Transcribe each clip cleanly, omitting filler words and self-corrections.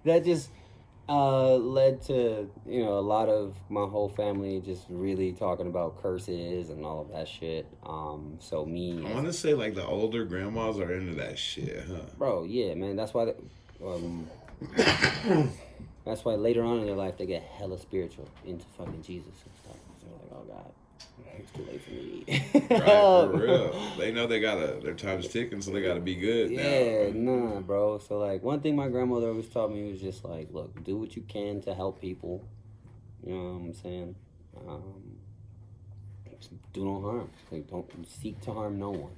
that just led to, you know, a lot of my whole family just really talking about curses and all of that shit. So me I as want to say like the older grandmas are into that shit, huh? bro, yeah, man, um, that's why later on in their life they get hella spiritual into fucking Jesus and stuff. So they're like, oh god, it's too late Right, for for me. real. They know they gotta their time's ticking, so they gotta be good now. Yeah, nah, bro. So like, one thing my grandmother always taught me was just like, look, do what you can to help people. You know what I'm saying? Um, do no harm. Like, don't seek to harm no one.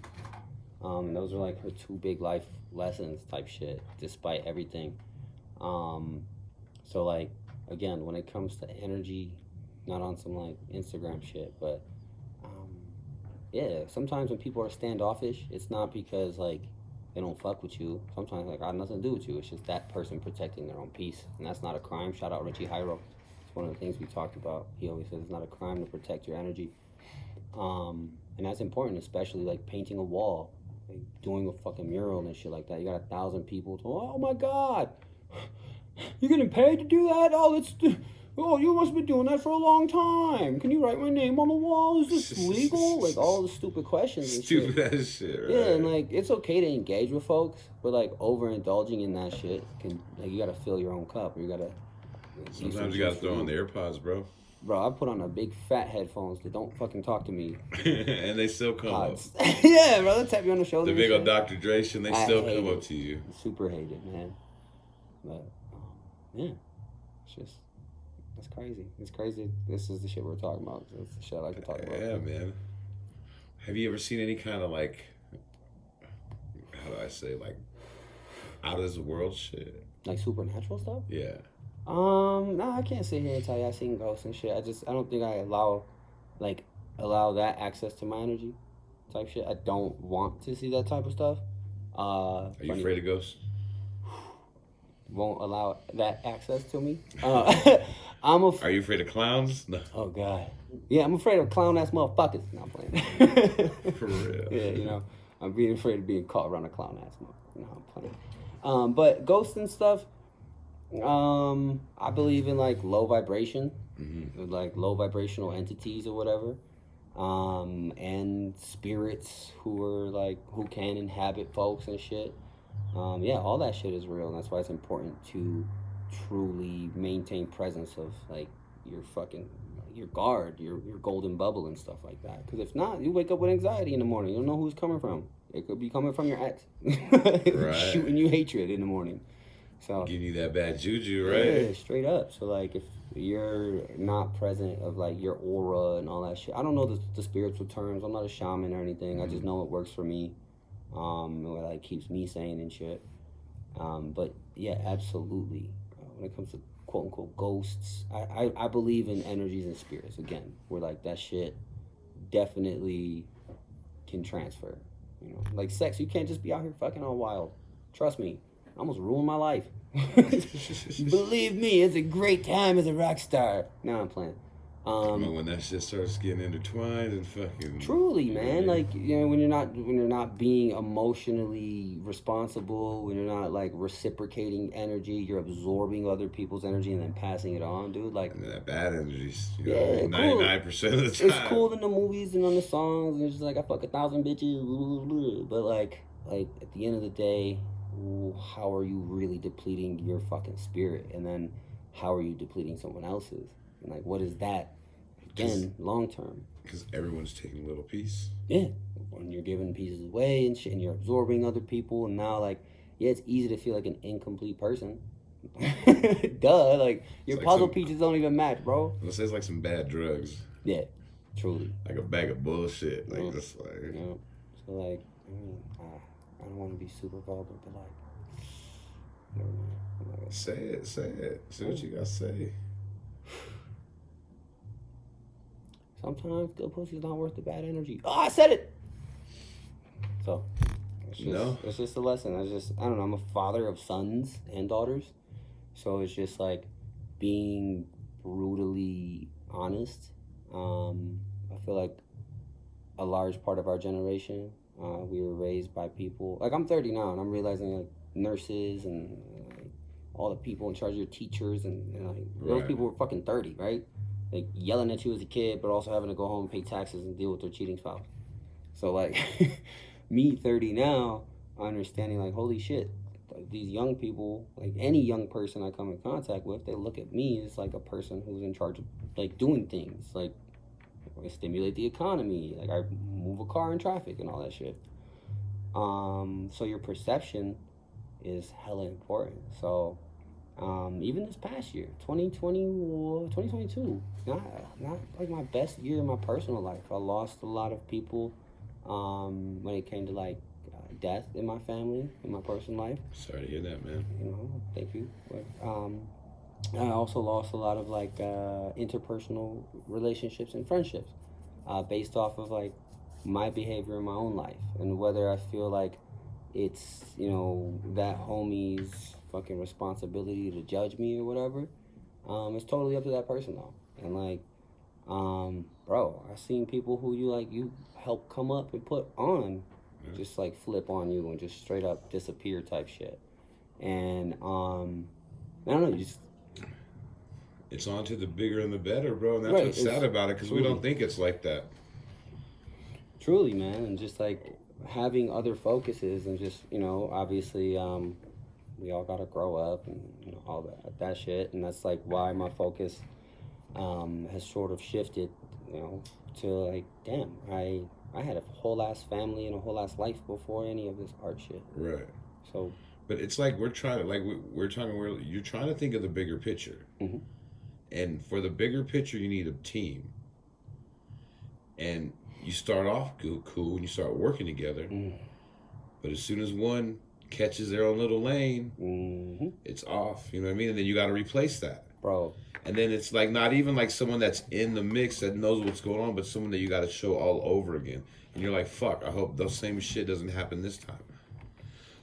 And those are like her two big life lessons type shit, despite everything. Um, so like, again, when it comes to energy, not on some like Instagram shit, but um, yeah, sometimes when people are standoffish, it's not because like they don't fuck with you. Sometimes like I have nothing to do with you. It's just that person protecting their own peace, and that's not a crime. Shout out Richie Hyro. It's one of the things we talked about. He always says it's not a crime to protect your energy, and that's important, especially like painting a wall, like doing a fucking mural and shit like that. You got 1,000 people. Oh my god, you're getting paid to do that? Oh, you must have been doing that for a long time. Can you write my name on the wall? Is this legal? Like all the stupid questions and shit. Stupid ass shit, Yeah, and right? like it's okay to engage with folks, but like overindulging in that shit can like you gotta fill your own cup, or you gotta do some Sometimes you shit gotta for throw on you. the AirPods, bro. Bro, I put on a big fat headphones that don't fucking talk to me. And they still come up. Pods. Yeah, bro, they tap you on the The shoulder and big old shit. Dr. Dre shit, and they I still hate come up it. to you. Super hate it, man. But yeah, it's just that's crazy. It's crazy. This is the shit we're talking about. It's the shit I like to talk about. Yeah, man. Have you ever seen any kind of like, how do I say, like out of this world shit? Like supernatural stuff? Yeah. No, I can't sit here and tell you I seen ghosts and shit. I don't think I like, allow that access to my energy type shit. I don't want to see that type of stuff. Are you Funny, afraid of ghosts? won't allow that access to me. I'm a, Are you afraid of clowns? No. oh god, yeah, I'm afraid of clown ass motherfuckers. No, I'm playing. For real. Yeah, you know, I'm being afraid of being caught around a clown ass motherfucker. No, I'm playing. But ghosts and stuff. I believe in like low vibration, like low vibrational entities or whatever, and spirits who are like who can inhabit folks and shit. Yeah, all that shit is real, and that's why it's important to truly maintain presence of like your fucking your guard, your golden bubble and stuff like that. Because if not, you wake up with anxiety in the morning. You don't know who it's coming from. It could be coming from your ex, Right. shooting you hatred in the morning. So Giving you that bad juju, yeah, right? straight up. So like if you're not present of like your aura and all that shit. I don't know the spiritual terms. I'm not a shaman or anything. I just know it works for me. And what like keeps me sane and shit. But yeah, absolutely. When it comes to quote unquote ghosts, I believe in energies and spirits again. Where like that shit definitely can transfer. You know, like sex, you can't just be out here fucking all wild. Trust me, I almost ruined my life. Believe me, it's a great time as a rock star. No, I'm playing. I mean, when that shit starts getting intertwined and fucking. Truly, man. Yeah. Like you know, when you're not being emotionally responsible, when you're not like reciprocating energy, you're absorbing other people's energy and then passing it on, dude. Like And that bad energy's, yeah, cool. 99% of the time. It's cool in the movies and on the songs, and it's just like I fuck 1,000 bitches, but like at the end of the day, how are you really depleting your fucking spirit, and then how are you depleting someone else's, and like what is that again long term? Because everyone's taking a little piece. Yeah, when you're giving pieces away and shit, and you're absorbing other people, and now like yeah, it's easy to feel like an incomplete person. Duh, like your like puzzle some- pieces don't even match, bro. Let's say it's like some bad drugs. Yeah, truly. Like a bag of bullshit. Like, just like. Yeah. So like, I don't want to be super vulgar, but like, never mind. I'm not gonna Say it. Say what you gotta say. Sometimes good pussy's not worth the bad energy. Oh, I said it. So it's just a lesson. I don't know. I'm a father of sons and daughters, so it's just like being brutally honest. I feel like a large part of our generation, we were raised by people. Like I'm 30 now, and I'm realizing like nurses and all the people in charge of your teachers, and like those Right. people were fucking 30, right? Like yelling at you as a kid, but also having to go home and pay taxes and deal with their cheating spouse. So like, me 30 now, understanding like, holy shit, like, these young people, like any young person I come in contact with, they look at me as like a person who's in charge of like doing things, like I stimulate the economy, like I move a car in traffic and all that shit. So your perception is hella important. So even this past year, 2020, 2022, not like my best year in my personal life. I lost a lot of people when it came to like death in my family, in my personal life. Sorry to hear that, man. You know, thank you. But I also lost a lot of like interpersonal relationships and friendships based off of like my behavior in my own life, and whether I feel like it's, you know, that homie's fucking responsibility to judge me or whatever. It's totally up to that person though. And like, bro, I've seen people who you help come up and put on, just like flip on you and just straight up disappear type shit. And I don't know, you just, It's on to the bigger and the better, bro. And that's Right, what's sad about it, because we truly. don't think it's like that. truly, man, and just like having other focuses, and just, you know, obviously we all gotta grow up and, you know, all that shit. And that's like why my focus has sort of shifted, you know, to like, damn, I had a whole ass family and a whole ass life before any of this art shit. Right. So But it's like you're trying to think of the bigger picture. Mhm. And for the bigger picture, you need a team. And you start off cool, and you start working together. But as soon as one catches their own little lane, it's off. You know what I mean? And then you got to replace that. bro, And then it's like not even like someone that's in the mix that knows what's going on, but someone that you got to show all over again. And you're like, fuck, I hope the same shit doesn't happen this time.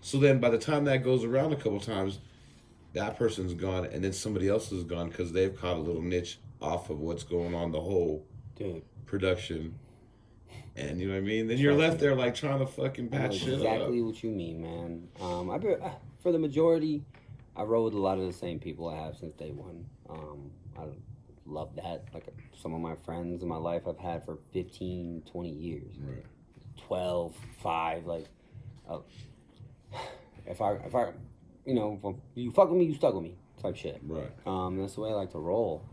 So then by the time that goes around a couple times, that person's gone, and then somebody else is gone because they've caught a little niche off of what's going on, the whole dude, production. And you know what I mean? Then you're left there like trying to fucking I know patch shit up. exactly what you mean, man. For the majority, I roll with a lot of the same people I have since day one. I love that. Like some of my friends in my life I've had for 15, 20 years. Right. 12, 5, like, if I, you know, if you fuck with me, you stuck with me, type shit. Right. That's the way I like to roll.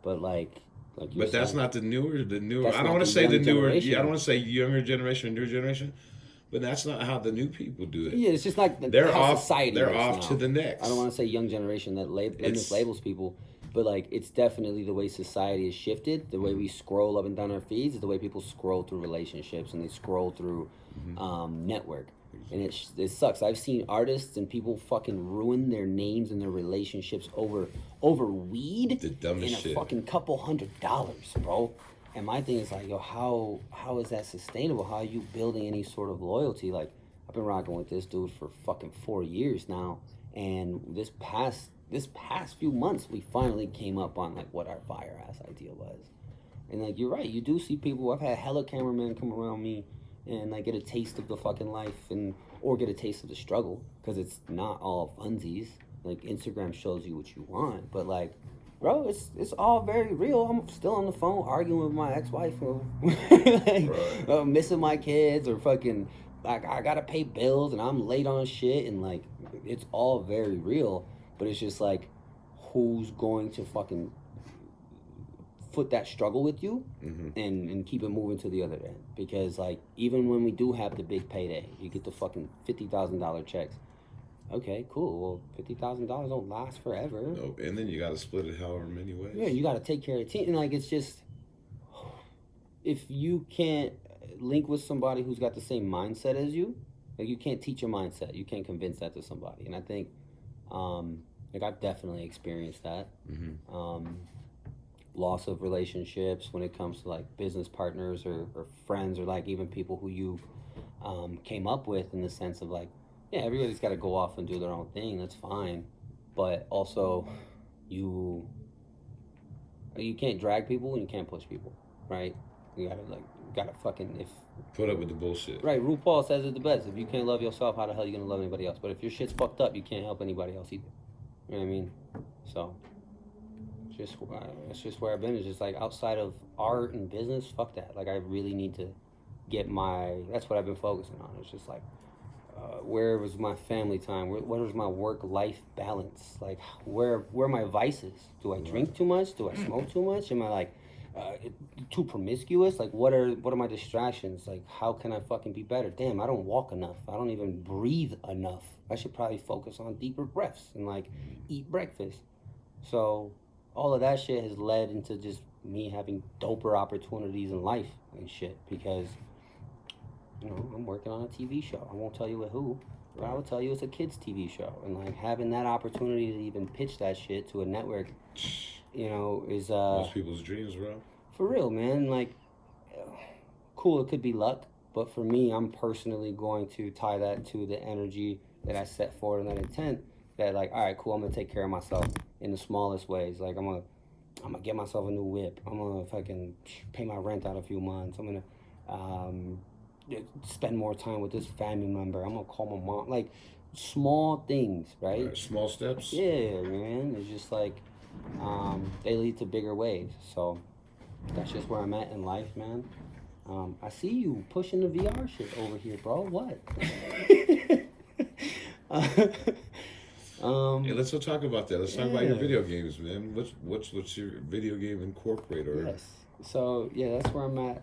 But like you But that's said, not the newer. That's I don't not want the to say the young newer. generation. Yeah, I don't want to say younger generation or newer generation. But that's not how the new people do it. yeah, it's just like They're how off. society They're works off now. to the next. I don't want to say young generation that mislabels people, but like it's definitely the way society has shifted. The way we scroll up and down our feeds is the way people scroll through relationships, and they scroll through network. And it sucks. I've seen artists and people fucking ruin their names and their relationships over weed The dumbest and a shit. fucking couple $100s, bro. And my thing is like, yo, how is that sustainable? How are you building any sort of loyalty? Like, I've been rocking with this dude for fucking 4 years now, and this past few months, we finally came up on like what our fire ass idea was. And like, you're right, you do see people. I've had hella cameramen come around me and like get a taste of the fucking life, or get a taste of the struggle, because it's not all funsies. Like Instagram shows you what you want, but like, bro, it's all very real. I'm still on the phone arguing with my ex-wife, like, missing my kids, or fucking like I gotta pay bills and I'm late on shit, and like it's all very real. But it's just like, who's going to fucking foot that struggle with you and keep it moving to the other end? Because like, even when we do have the big payday, you get the fucking $50,000 checks. Okay, cool. Well, $50,000 don't last forever. Nope. And then you got to split it however many ways. Yeah, you got to take care of the team. And like, it's just, if you can't link with somebody who's got the same mindset as you, like you can't teach a mindset. You can't convince that to somebody. And I think, like I've definitely experienced that. Loss of relationships when it comes to like business partners or friends, or like even people who you came up with, in the sense of like, yeah, everybody's got to go off and do their own thing. That's fine. But also, you can't drag people and you can't push people, right? You gotta fucking, Put up with the bullshit. right, RuPaul says it the best. If you can't love yourself, how the hell are you gonna love anybody else? But if your shit's fucked up, you can't help anybody else either. You know what I mean? So, it's just where I've been. It's just like outside of art and business, fuck that. Like I really need to get that's what I've been focusing on. It's just like, where was my family time? What was my work-life balance? Like, where are my vices? Do I drink too much? Do I smoke too much? Am I like too promiscuous? Like, what are my distractions? Like, how can I fucking be better? Damn, I don't walk enough. I don't even breathe enough. I should probably focus on deeper breaths and like eat breakfast. So, all of that shit has led into just me having doper opportunities in life and shit because. You know, I'm working on a TV show. I won't tell you with who, but I will tell you it's a kids' TV show. And like having that opportunity to even pitch that shit to a network, you know, is most people's dreams, bro. For real, man. Like, cool. It could be luck, but for me, I'm personally going to tie that to the energy that I set forward and that intent. That like, all right, cool. I'm gonna take care of myself in the smallest ways. Like I'm gonna get myself a new whip. I'm gonna fucking pay my rent out a few months. I'm gonna spend more time with this family member. I'm gonna call my mom. Like small things, right? Small steps. Yeah, man. It's just like they lead to bigger waves. So that's just where I'm at in life, man. I see you pushing the VR shit over here, bro. What? Hey, let's talk about that. Let's talk about your video games, man. What's your video game incorporate or? Yes. So yeah, that's where I'm at.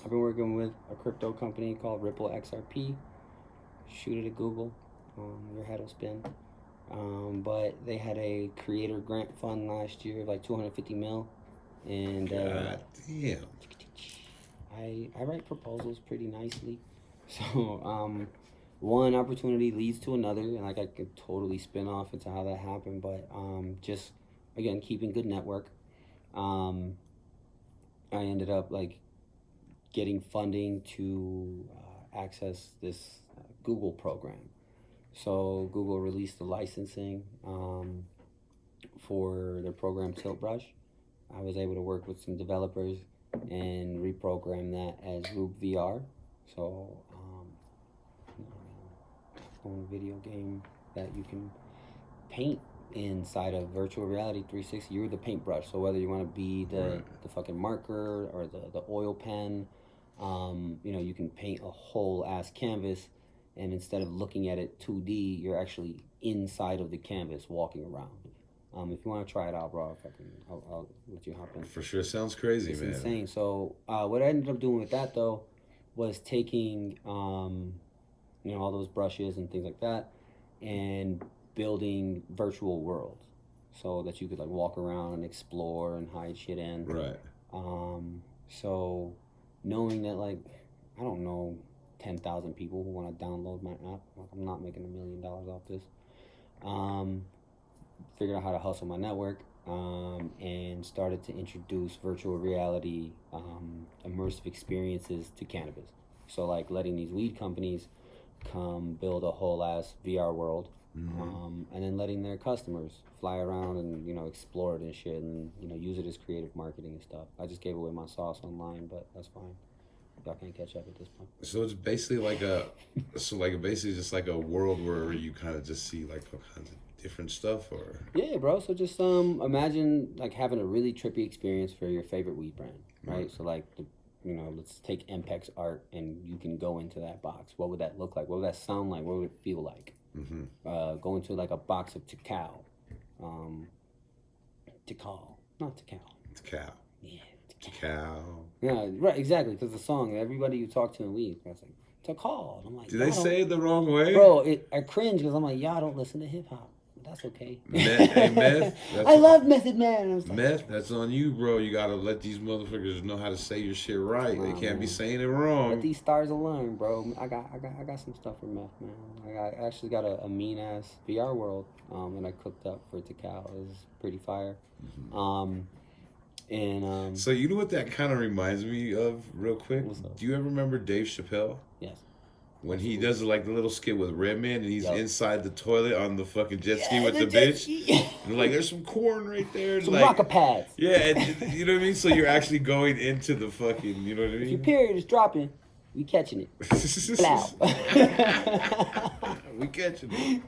I've been working with a crypto company called Ripple XRP. Shoot it at Google. Your head will spin. But they had a creator grant fund last year of like 250 mil. And God damn. I write proposals pretty nicely. So one opportunity leads to another, and like I could totally spin off into how that happened. But just again keeping good network. I ended up like getting funding to access this Google program. So Google released the licensing for their program Tilt Brush. I was able to work with some developers and reprogram that as Rube VR. So phone video game that you can paint inside of virtual reality 360. You're the paintbrush. So whether you want to be the fucking marker or the oil pen, you know, you can paint a whole ass canvas, and instead of looking at it 2D, you're actually inside of the canvas walking around. If you want to try it out, bro, I'll let you hop in. For sure, sounds crazy, it's man. It's insane. So what I ended up doing with that though was taking you know, all those brushes and things like that, and building virtual worlds so that you could like walk around and explore and hide shit in. Right. So knowing that like I don't know 10,000 people who want to download my app, like I'm not making $1 million off this. Figured out how to hustle my network, and started to introduce virtual reality immersive experiences to cannabis. So like letting these weed companies come build a whole ass VR world, and then letting their customers fly around and, you know, explore it and shit, and, you know, use it as creative marketing and stuff. I just gave away my sauce online, but that's fine. Y'all can't catch up at this point. So it's basically like basically just like a world where you kind of just see like all kinds of different stuff, or yeah, bro. So just imagine like having a really trippy experience for your favorite weed brand, right? So like you know, let's take MPEX art, and you can go into that box. What would that look like? What would that sound like? What would it feel like? Go into like a box of Tikal. Tikal. Not Tikal. Tikal. Yeah, Tikal. Yeah, right, exactly. Because the song, everybody you talk to in weed, I was like, Tikal. I'm like, did they say it the wrong way? Bro, I cringe because I'm like, y'all don't listen to hip hop. That's okay. Meth. I love Method Man. Like, meth, that's on you, bro. You gotta let these motherfuckers know how to say your shit right. They can't be saying it wrong. Let these stars alone, bro. I got some stuff for meth, man. I actually got a mean ass VR world that I cooked up for Tikal. It was pretty fire. So you know what that kind of reminds me of, real quick? Do you ever remember Dave Chappelle? Yes. When he does like the little skit with Redman, and he's inside the toilet on the fucking jet ski with the bitch, and like there's some corn right there, some like, rocket pads. Yeah, and, you know what I mean. So you're actually going into the fucking, you know what I mean. If your period is dropping, we catching it. Blow. We catching it.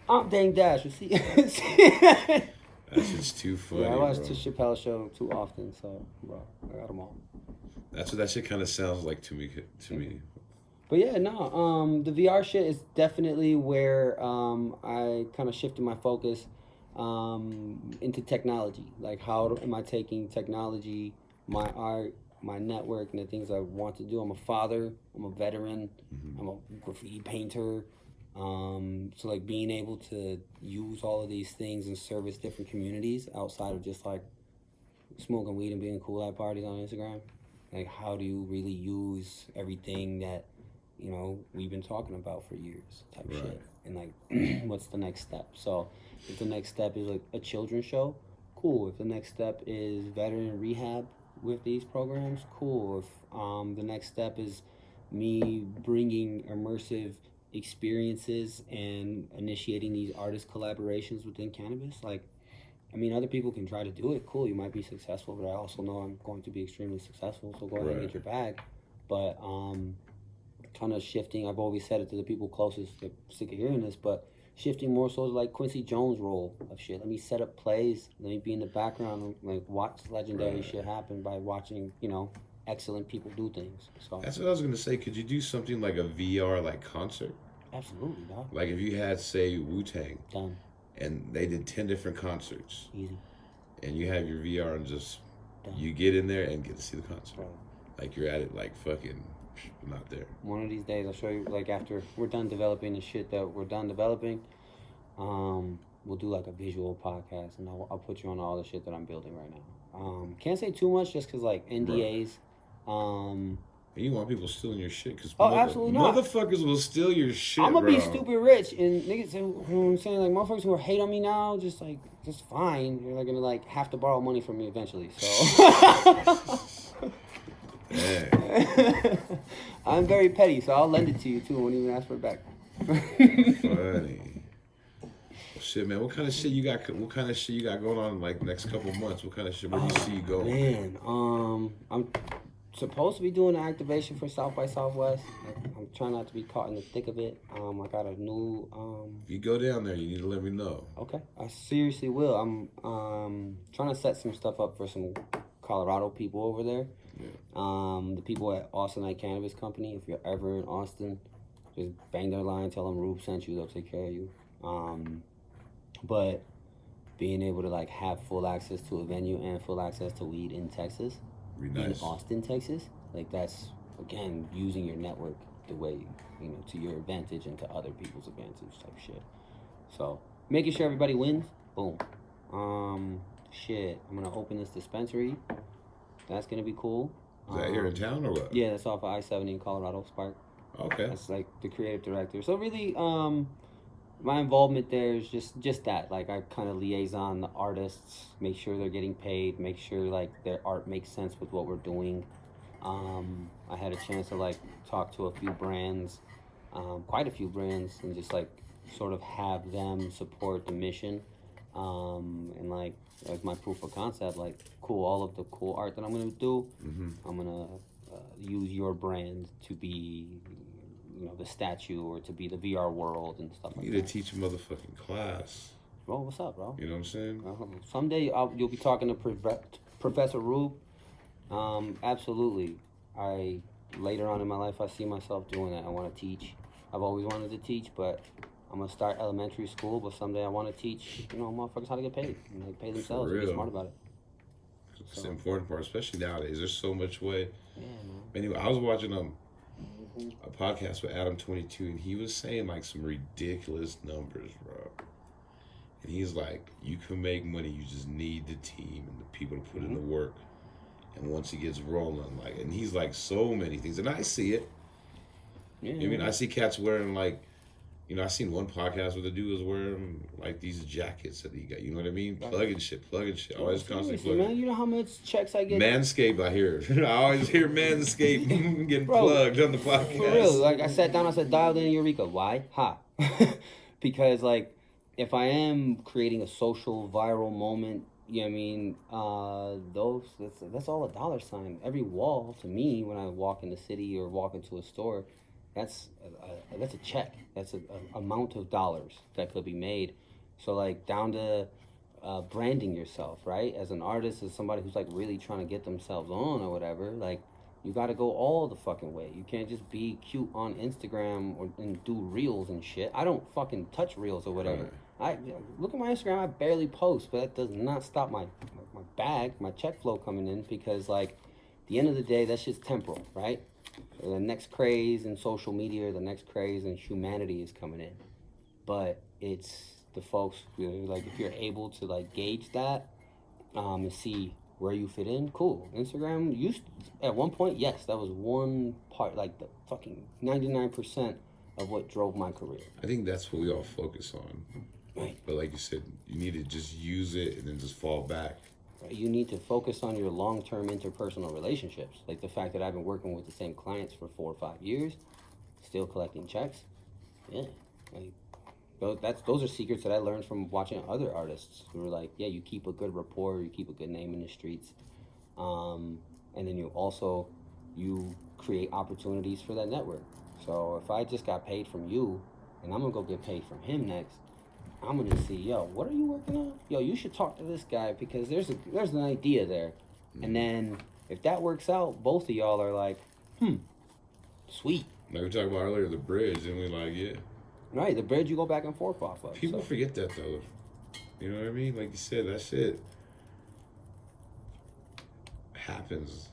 I'm Dang Dash. You see? That shit's too funny, Yeah, I watch bro. the Chappelle show too often, so bro, I got them all. That's what that shit kind of sounds like to me. To me. But yeah, no, the VR shit is definitely where I kind of shifted my focus into technology. Like, how am I taking technology, my art, my network, and the things I want to do? I'm a father. I'm a veteran. I'm a graffiti painter. So like being able to use all of these things and service different communities outside of just like smoking weed and being cool at parties on Instagram. Like, how do you really use everything that we've been talking about for years, type Right. shit? And like, what's the next step? So, if the next step is like a children's show, cool. If the next step is veteran rehab with these programs, cool. If the next step is me bringing immersive experiences and initiating these artist collaborations within cannabis, like, I mean, other people can try to do it. Cool, you might be successful, but I also know I'm going to be extremely successful. So go ahead and Right. get your bag. But kind of shifting. I've always said it to the people closest. They're sick of hearing this, but shifting more so to like Quincy Jones' role of shit. Let me set up plays. Let me be in the background and like watch legendary Right. shit happen by watching excellent people do things. So That's what I was gonna say. Could you do something like a VR like concert? absolutely, dog. Like if you had, say, Wu-Tang, Done. and they did 10 different concerts, Easy. and you have your VR and just Done. you get in there and get to see the concert. Bro. Like you're at it, like fucking not there. One of these days, I'll show you. Like after we're done developing the shit that we're done developing, we'll do like a visual podcast, and I'll put you on all the shit that I'm building right now. Can't say too much just because like NDAs. And you want people stealing your shit because Absolutely not. motherfuckers will steal your shit. I'm gonna bro. be stupid rich, and niggas, you know what I'm saying, like motherfuckers who hate on me now, just fine. You're like gonna like have to borrow money from me eventually. So. I'm very petty, so I'll lend it to you too. I won't even ask for it back. Funny. Shit, man. What kind of shit you got? What kind of shit you got going on like next couple months? What kind of shit? Where do you see you going? Man, I'm supposed to be doing an activation for South by Southwest. I'm trying not to be caught in the thick of it. I got a new. If you go down there, you need to let me know. Okay, I seriously will. I'm trying to set some stuff up for some Colorado people over there. Yeah. The people at Austin Night Cannabis Company. If you're ever in Austin, just bang their line, tell them Rube sent you. They'll take care of you. But being able to like have full access to a venue and full access to weed in Texas, Be in nice. Austin, Texas, like that's again using your network the way to your advantage and to other people's advantage type shit. So making sure everybody wins. Boom. Shit. I'm gonna open this dispensary. That's gonna be cool. Is that here in town or what? Yeah, that's off of I-70 in Colorado, Spark. Okay. That's like the creative director. So really, my involvement there is just that. Like I kind of liaison the artists, make sure they're getting paid, make sure like their art makes sense with what we're doing. I had a chance to like talk to a few brands, quite a few brands, and just like sort of have them support the mission. And like as my proof of concept, like cool, all of the cool art that I'm gonna do, I'm gonna use your brand to be the statue or to be the VR world and stuff like You that. need to teach a motherfucking class. Bro, what's up, bro? You know what I'm saying? Someday you'll be talking to Professor Rube. Absolutely. Later on in my life, I see myself doing that. I want to teach. I've always wanted to teach, but I'm gonna start elementary school. But someday I want to teach, motherfuckers how to get paid and like pay themselves and be real. smart about it. It's the important part, especially nowadays. There's so much way. Yeah, man. Anyway, I was watching a podcast with Adam 22, and he was saying like some ridiculous numbers, bro. And he's like, you can make money, you just need the team and the people to put in the work. And once it gets rolling, like, and he's like so many things, and I see it. Yeah. I mean, I see cats wearing like, I seen one podcast where the dude was wearing like these jackets that he got. You know what I mean? Plugging shit. Always constantly Seriously, plugging. man, you know how much checks I get? Manscaped, I hear. I always hear Manscaped getting Bro, plugged on the podcast. For real, like I sat down, I said, dialed in Eureka. Why? Ha. Because like, if I am creating a social viral moment, I mean, that's all a dollar sign. Every wall to me when I walk in the city or walk into a store that's a check. That's a amount of dollars that could be made. So like down to branding yourself, right? As an artist, as somebody who's like really trying to get themselves on or whatever, like you got to go all the fucking way. You can't just be cute on Instagram and do reels and shit. I don't fucking touch reels or whatever. I look at my Instagram. I barely post, but that does not stop my bag, my check flow coming in, because like at the end of the day, that shit's temporal, right? The next craze in social media, the next craze in humanity is coming in, but it's the folks, like if you're able to like gauge that and see where you fit in, cool. Instagram used at one point, yes, that was one part, like the fucking 99% of what drove my career. I think that's what we all focus on. Right. But like you said, you need to just use it and then just fall back. You need to focus on your long-term interpersonal relationships. Like the fact that I've been working with the same clients for 4 or 5 years, still collecting checks. Yeah, like those are secrets that I learned from watching other artists who were like, yeah, you keep a good rapport, you keep a good name in the streets, and then you create opportunities for that network. So if I just got paid from you, and I'm gonna go get paid from him next, I'm gonna see, yo, what are you working on? Yo, you should talk to this guy because there's an idea there. And then if that works out, both of y'all are like, sweet. Like we talked about earlier, the bridge, and we like, yeah. Right, the bridge you go back and forth off of. People forget that though. You know what I mean? Like you said, that shit happens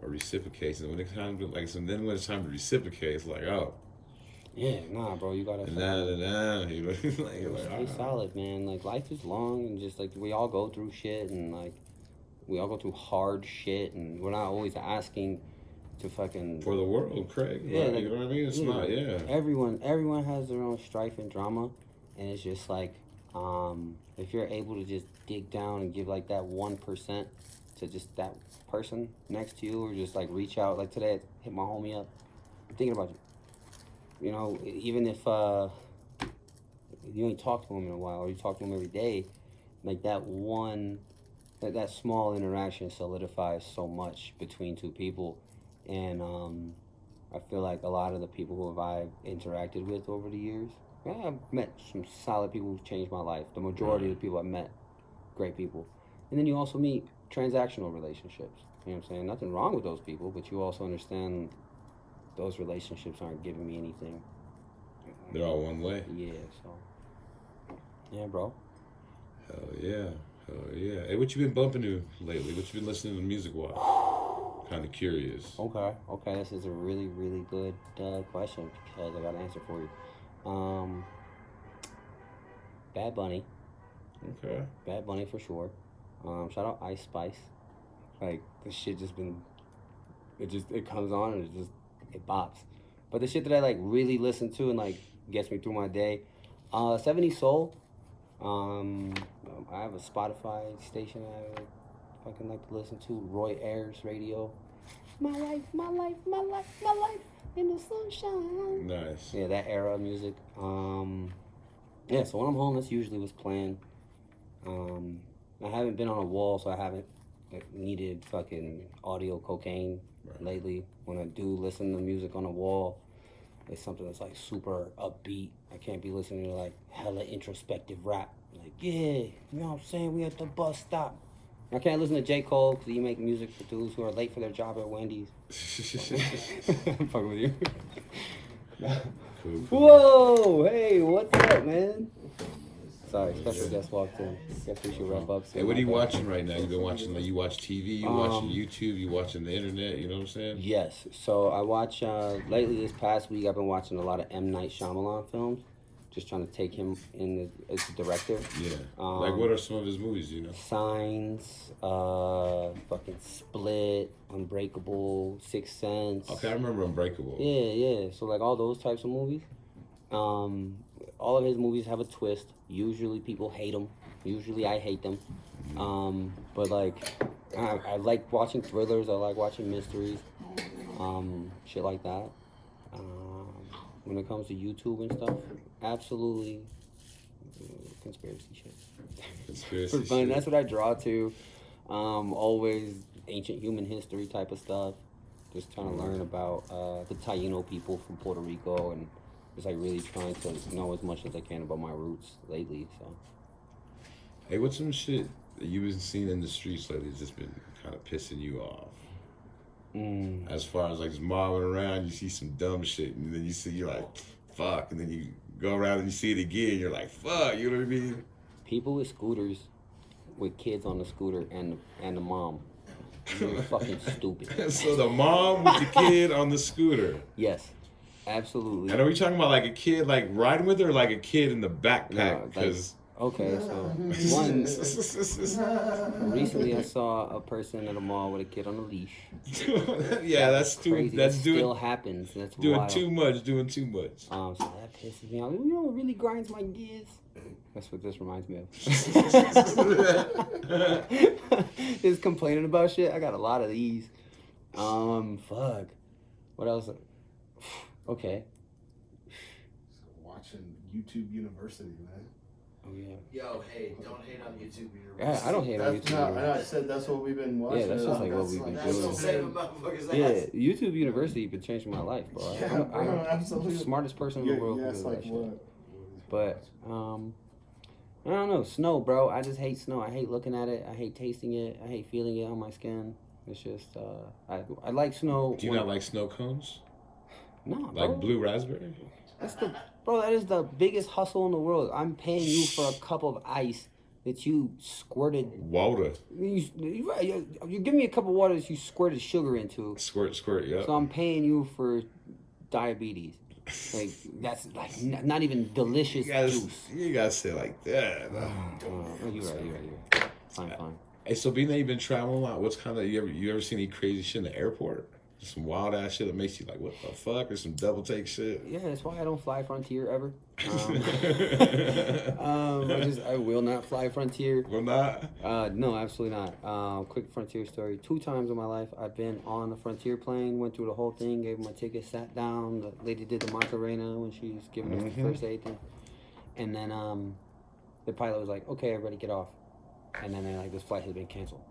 or reciprocates, and when it comes to then when it's time to reciprocate, it's like, oh. Yeah, nah, bro, you gotta stay solid, man. Like life is long, and just like we all go through shit, and like we all go through hard shit, and we're not always asking to fucking for the world, Craig. Yeah, right? Like, you know what I mean. It's not. Yeah. Everyone has their own strife and drama, and it's just like if you're able to just dig down and give like that 1% to just that person next to you, or just like reach out. Like today, I hit my homie up. I'm thinking about you. You know, even if you ain't talked to him in a while, or you talk to him every day, like that small interaction solidifies so much between two people. And I feel like a lot of the people who I've interacted with over the years, I've met some solid people who've changed my life. The majority of the people I've met, great people. And then you also meet transactional relationships. You know what I'm saying? Nothing wrong with those people, but you also understand those relationships aren't giving me anything. They're all one way. Yeah, so. Yeah, bro. Hell yeah. Hey, what you been bumping to lately? What you been listening to music-wise? Kind of curious. Okay. This is a really, really good question because I got an answer for you. Bad Bunny. Okay. Bad Bunny for sure. Shout out Ice Spice. Like, this shit just been... It comes on and it bops. But the shit that I like really listen to and like gets me through my day, 70s Soul. I have a Spotify station I fucking like to listen to. Roy Ayers Radio. My life in the sunshine. Nice. Yeah, that era of music. Yeah, so when I'm home, that's usually what's playing. I haven't been on a wall, so I haven't needed fucking audio cocaine lately. When I do listen to music on a wall, it's something that's like super upbeat. I can't be listening to like hella introspective rap. Like, yeah, you know what I'm saying? We at the bus stop. I can't listen to J. Cole because he make music for dudes who are late for their job at Wendy's. I'm fucking with you. Cool. Whoa, hey, what's up, man? Sorry, special guest walked in. Guess we should wrap up. Hey, what are you watching right now? You been watching, like, you watch TV, you watching YouTube, you watching the internet, you know what I'm saying? Yes. So I watch, lately this past week, I've been watching a lot of M. Night Shyamalan films. Just trying to take him in as a director. Yeah. Like, what are some of his movies, you know? Signs, fucking Split, Unbreakable, Sixth Sense. Okay, I remember Unbreakable. Yeah. So, like, all those types of movies. All of his movies have a twist. Usually people hate them. Usually I hate them. But, like, I like watching thrillers. I like watching mysteries. Shit like that. When it comes to YouTube and stuff, absolutely conspiracy shit. Conspiracy For fun, shit. that's what I draw to. Always ancient human history type of stuff. Just trying to learn about the Taino people from Puerto Rico, and just like really trying to know as much as I can about my roots lately. So. Hey, what's some shit that you've been seeing in the streets lately that's just been kind of pissing you off? As far as like just mobbing around, you see some dumb shit, and then you're like, fuck, and then you go around and you see it again, you're like, fuck, you know what I mean? People with scooters, with kids on the scooter, and the mom. You're fucking stupid. So the mom with the kid on the scooter. Yes, absolutely. And are we talking about like a kid like riding with her, or like a kid in the backpack? Because okay, so one recently I saw a person at a mall with a kid on a leash. Yeah, that's crazy. too. That's that doing. Still happens. That's doing wild. too much. Doing too much. So that pisses me off. You know what really grinds my gears? That's what this reminds me of. Just complaining about shit. I got a lot of these. Fuck. What else? Okay. Watching YouTube University, man. Oh yeah. Yo, hey, don't hate on YouTube. Yeah, I don't hate on That's YouTube. not, I said that's what we've been watching. Yeah, that's just like what we've been That's doing. what saving motherfuckers' Yeah, ass. YouTube University been changing my life, bro. Yeah, bro, absolutely. I'm the smartest person in the world. Yeah, who it's does like that what? shit. But I don't know, snow, bro. I just hate snow. I hate looking at it. I hate tasting it. I hate feeling it on my skin. It's just I like snow. Do you not like snow cones? No, Like bro. blue raspberry? Bro, that is the biggest hustle in the world. I'm paying you for a cup of ice that you squirted. Water. You give me a cup of water that you squirted sugar into. Squirt, yeah. So I'm paying you for diabetes. Like that's like not even delicious juice. You gotta say like that. You're right. Fine. Hey, so being that you've been traveling a lot, what's kind of you ever seen any crazy shit in the airport? Some wild ass shit that makes you like, what the fuck? Or some double take shit? Yeah, that's why I don't fly Frontier ever. I will not fly Frontier. Will not? No, absolutely not. Quick Frontier story. 2 times in my life, I've been on a Frontier plane, went through the whole thing, gave my ticket, sat down. The lady did the Macarena when she was giving us the first aid thing. And then the pilot was like, okay, everybody get off. And then they're like, this flight has been canceled.